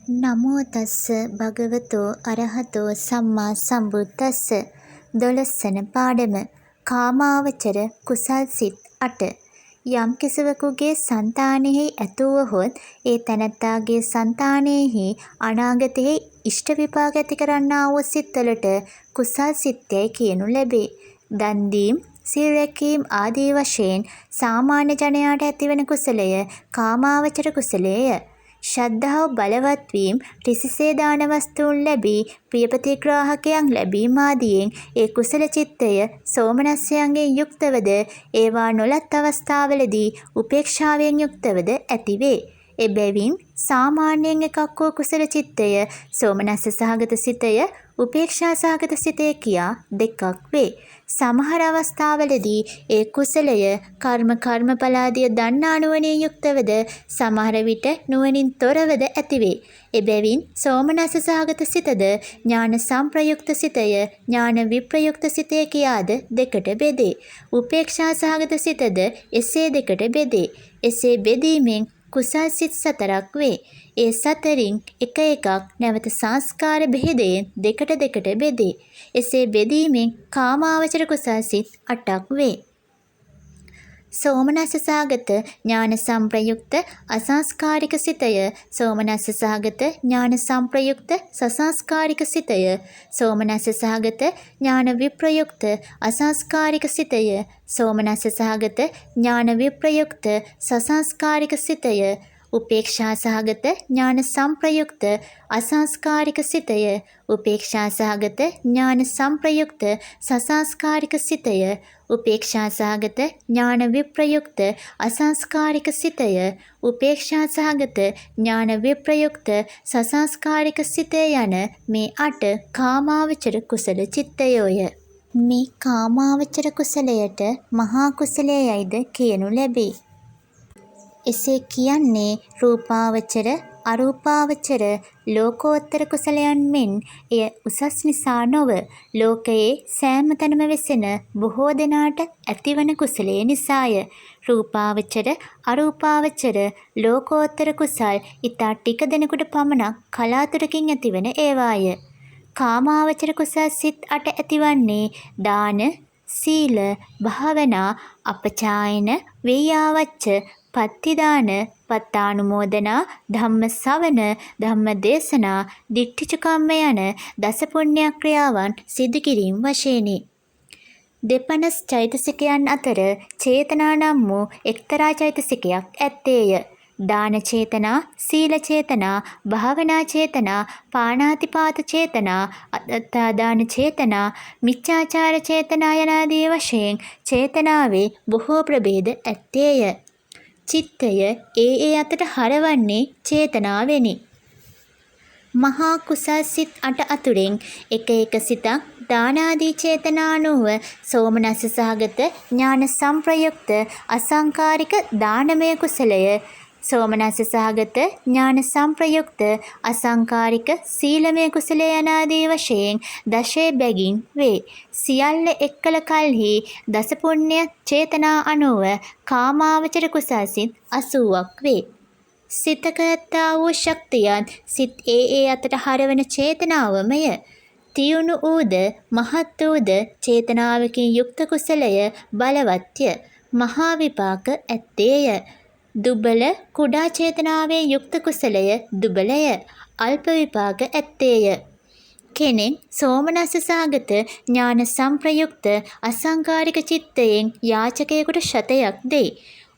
නමෝ තස්ස භගවතෝ අරහතෝ සම්මා සම්බුද්දස්ස 12 පාඩම කාමාවචර කුසල් සිත් 8 යම් කිසිවෙකුගේ సంతානෙහි ඇතුවහොත් ඒ තැනැත්තාගේ సంతානෙහි අනාගතයේ ඉෂ්ට විපාක ඇති කරන්නා වූ සිත්වලට කුසල් සිත්යයි කියනු ලැබේ. දන් දීම් සිල් රැකීම් ආදී වශයෙන් සාමාන්‍ය ජනයාට ඇතිවන කුසලය කාමාවචර කුසලය. ශ්‍රද්ධාව බලවත් වීම, රිසිසේ දාන වස්තුන් ලැබී, ප්‍රියපතිග්‍රාහකයන් ලැබීම ආදියෙන් ඒ කුසල චිත්තය සෝමනස්යන්ගෙන් යුක්තවද, ඒවා නොලත් අවස්ථාවලදී උපේක්ෂාවෙන් යුක්තවද ඇතිවේ. එබැවින් සාමාන්‍යයෙන් එකක් වූ කුසල චිත්තය සෝමනස්ස සහගත සිතය, උපේක්ෂා සහගත සිතය කියා දෙකක් වේ. සමහර අවස්ථාවලදී ඒ කුසලය කර්මඵලාදිය දන්නා නුවණින් යුක්තවද, සමහර විට නුවණින් තොරවද ඇතිවේ. එබැවින් සෝමනස්ස සහගත සිතද ඥාන සංප්‍රයුක්ත සිතය, ඥාන විප්‍රයුක්ත සිතය කියාද දෙකට බෙදේ. උපේක්ෂා සහගත සිතද එසේ දෙකට බෙදේ. එසේ බෙදීමෙන් කුසල් සිත් 4ක් වේ. ඒ 4න් එක එකක් නැවත සංස්කාර බෙහෙදයෙන් දෙකට බෙදේ. එසේ බෙදීමෙන් කාමාවචර කුසල් සිත් 8ක් වේ. සෝමනස්ස සහගත ඥාන සංප්‍රයුක්ත අසංස්කාරික සිතය, සෝමනස්ස සහගත ඥාන සංප්‍රයුක්ත සසංස්කාරික සිතය, සෝමනස්ස සහගත ඥාන විප්‍රයුක්ත අසංස්කාරික සිතය, සෝමනස්ස සහගත ඥාන විප්‍රයුක්ත සසංස්කාරික සිතය, උපේක්ෂා සහගත ඥාන සංප්‍රයුක්ත අසංස්කාරික සිතය, උපේක්ෂා සහගත ඥාන සංප්‍රයුක්ත සසංස්කාරික සිතය, උපේක්ෂා සහගත ඥාන විප්‍රයුක්ත අසංස්කාරික සිතය, උපේක්ෂා සහගත ඥාන විප්‍රයුක්ත සසංස්කාරික සිතය යන මේ 8 කාමාවචර කුසල චිත්තයෝය. මේ කාමාවචර කුසලයට මහා කුසලයයිද කියනු ලැබේ. එසේ කියන්නේ රූපාවචර, අරූපාවචර, ලෝකෝත්තර කුසලයන් මෙන් එය උසස් නිසා නොව, ලෝකයේ සෑම තැනම වෙසෙන බොහෝ දෙනාට ඇතිවන කුසලය නිසාය. රූපාවචර, අරූපාවචර, ලෝකෝත්තර කුසල් ඉතා ටික දෙනෙකුට පමණක් කලාතුරකින් ඇතිවන ඒවාය. කාමාවචර කුසල් සිත් 8 ඇතිවන්නේ දාන, සීල, භාවනා, අපචායන, වේයාවච්ච, පත්තිදාන, පත්තානුමෝදනා, ධම්ම ශ්‍රවණ, ධම්ම දේශනා, දිට්ඨිචකම්ම යන දස පුණ්‍ය ක්‍රියාවන් සිදු කිරීම වශයෙනි. දෙපනස් චෛතසිකයන් අතර චේතනා නම් වූ එක්තරා චෛතසිකයක් ඇත්තේය. දාන චේතනා, සීල චේතනා, භාවනා චේතනා, පාණාතිපාත චේතනා, අත්තාදාන චේතනා, මිච්ඡාචාර චේතනා යනාදී වශයෙන් චේතනාවේ බොහෝ ප්‍රභේද ඇත්තේය. චිත්තය ඒ අතට හරවන්නේ චේතනාවෙනි. මහා කුසල් සිත් 8 අතුරෙන් එක එක සිතක් දානාදී චේතනානුව සෝමනස්ස සහගත ඥාන සංප්‍රයුක්ත අසංකාරික දානමය කුසලය, සෝමනස්ස සහගත ඥාන සංප්‍රයුක්ත අසංකාරික සීලමය කුසලය යනාදී වශයෙන් දශේ බැගින් වේ. සියල්ල එක්කල කල්හි දස පුණ්‍ය චේතනා අනුව කාමාවචර කුසල් සිත් 80ක් වේ. සිතක ඇත්තා වූ ශක්තියත් සිත් ඒ අතට හරවන චේතනාවමය. තියුණු ඌද මහත් ඌද චේතනාවකින් යුක්ත කුසලය බලවත්ය. මහා විපාක ඇත්තේය. දුබල කුඩා චේතනාවේ යුක්ත කුසලය දුබලය. අල්ප විපාක ඇත්තේය. කෙනෙක් සෝමනස්ස සහගත ඥාන සංප්‍රයුක්ත අසංකාරික චිත්තයෙන් යාචකයෙකුට ශතයක් දෙයි.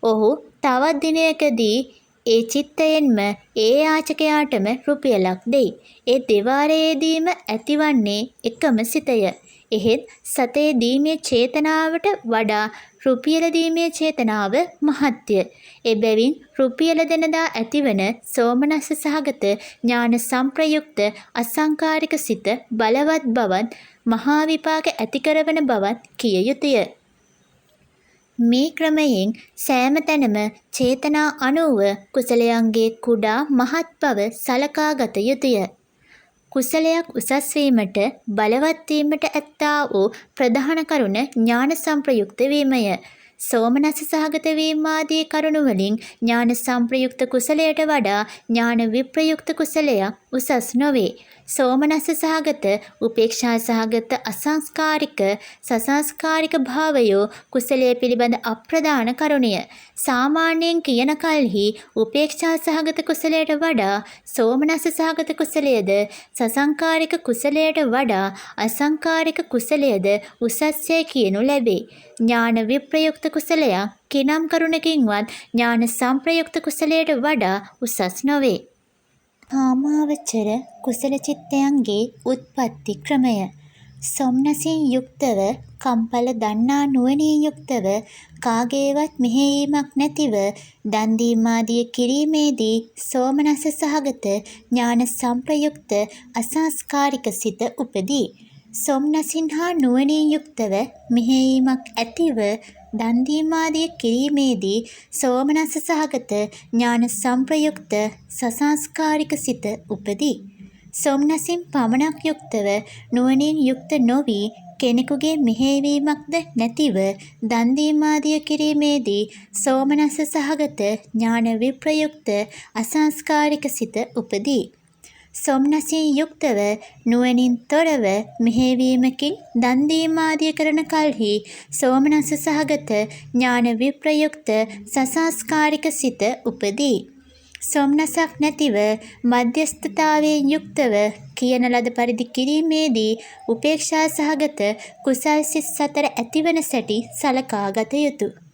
ඔහු තවත් දිනයකදී ඒ චිත්තයෙන්ම ඒ යාචකයාටම රුපියලක් දෙයි. ඒ දෙවාරයේදීම ඇතිවන්නේ එකම සිතය. එහෙත් සතේ දීමේ චේතනාවට වඩා රුපියල දීමේ චේතනාව මහත්ය. එබැවින් රුපියල දෙනදා ඇතිවන සෝමනස්ස සහගත ඥාන සංප්‍රයුක්ත අසංකාරික සිත බලවත් බවත් මහා විපාක ඇති කරවන බවත් කිය යුතුය. මේ ක්‍රමයෙන් සෑම තැනම චේතනා අනුව කුසලයන්ගේ කුඩා මහත් බව සලකා ගත යුතුය. කුසලයක් උසස් වීමට බලවත් වීමට ඇත්තා වූ ප්‍රධාන කරුණ ඥාන සංප්‍රයුක්ත වීමය. සෝමනස්ස සහගත වීම ආදී කරුණු වලින් ඥාන සංප්‍රයුක්ත කුසලයට වඩා ඥාන විප්‍රයුක්ත කුසලයක් උසස් නොවේ. සෝමනස්ස සහගත, උපේක්ෂා සහගත, අසංස්කාරික, සසංස්කාරික භාවයෝ කුසලයේ පිළිබඳ අප්‍රධාන කරුණය. සාමාන්‍යයෙන් කියන කල්හි උපේක්ෂා සහගත කුසලයට වඩා සෝමනස්ස සහගත කුසලයේද, සසංකාරික කුසලයට වඩා අසංකාරික කුසලයේද උසස්ය කියනු ලැබේ. ඥාන විප්‍රයුක්ත කුසලයක් කිනම් කරුණකින්වත් ඥාන සංප්‍රයුක්ත කුසලයට වඩා උසස් නොවේ. කාමාවචර කුසල චිත්තයන්ගේ උත්පත්ති ක්‍රමය. සොම්නසින් යුක්තව, කම්පල දන්නා නුවණින් යුක්තව, කාගේවත් මෙහෙයීමක් නැතිව දන් දීම ආදිය කිරීමේදී සෝමනස්ස සහගත ඥාන සංප්‍රයුක්ත අසංස්කාරික සිත උපදී. සොම්නසින් හා නුවණින් යුක්තව මෙහෙයීමක් ඇතිව දන් දීම ආදිය කිරීමේදී සෝමනස්ස සහගත ඥාන සංප්‍රයුක්ත සසංස්කාරික සිත උපදී. සොම්නසින් පමණක් යුක්තව නුවණින් යුක්ත නොවි කෙනෙකුගේ මෙහෙයවීමක්ද නැතිව දන් දීම ආදිය කිරීමේදී සෝමනස්ස සහගත ඥාන විප්‍රයුක්ත අසංස්කාරික සිත උපදී. සොම්නසින් යුක්තව නුවණින් තොරව මෙහෙයවීමකින් දන් දීම ආදිය කරන කල්හි සෝමනස්ස සහගත ඥාන විප්‍රයුක්ත සසංස්කාරික සිත උපදී. සොම්නසක් නැතිව මධ්‍යස්ථතාවයෙන් යුක්තව කියන ලද පරිදි කිරීමේදී උපේක්ෂා සහගත කුසල් සිත් 4 ඇතිවන සැටි සලකා ගත යුතුය.